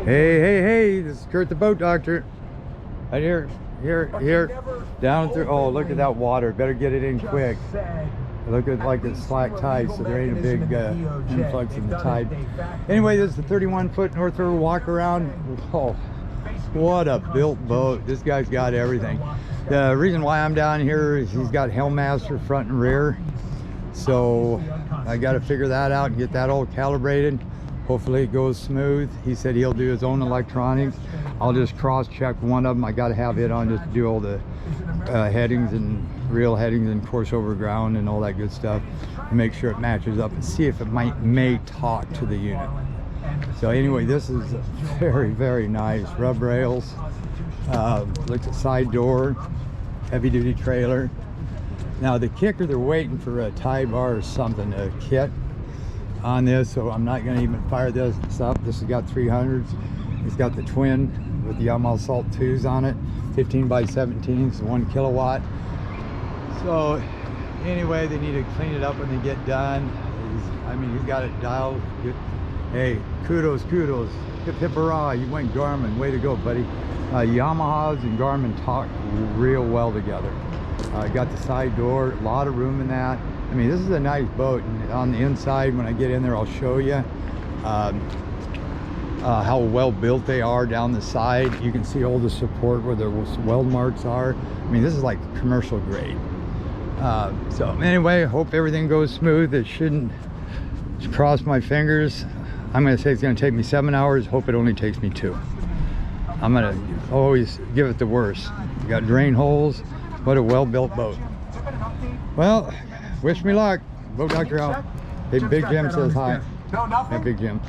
Hey, this is Kurt the boat doctor. Right here, down through. Oh, look at that water. Better get it in quick. Look at like it's slack tide, so there ain't a big influx of the tide. Anyway, this is the 31-foot North River walk around. Oh, what a built boat. This guy's got everything. The reason why I'm down here is he's got Hellmaster front and rear. So I got to figure that out and get that all calibrated. Hopefully it goes smooth. He said he'll do his own electronics. I'll just cross-check one of them. I got to have it on just to do all the headings and real headings and course over ground and all that good stuff. Make sure it matches up and see if it may talk to the unit. So anyway, this is very, very nice. Rub rails. Looks at side door. Heavy-duty trailer. Now the kicker, they're waiting for a tie bar or something, a kit on this, so I'm not going to even fire this up. This has got 300s. It's got the twin with the Yamaha Salt 2s on it, 15 by 17s, 1 kilowatt. So anyway, they need to clean it up when they get done. He's got it dialed. Hey, kudos. Hip hip hurrah, you went Garmin. Way to go, buddy. Yamahas and Garmin talk real well together. Got the side door, a lot of room in that. I mean, this is a nice boat, and on the inside, when I get in there, I'll show you how well built they are down the side. You can see all the support where the weld marks are. I mean, this is like commercial grade. So anyway, hope everything goes smooth. It shouldn't. Just cross my fingers. I'm going to say it's going to take me 7 hours. Hope it only takes me 2. I'm going to always give it the worst. You got drain holes. What a well-built boat. Well, wish me luck. Boat doctor out. Hey, Big Jim says hi. Hey, Big Jim.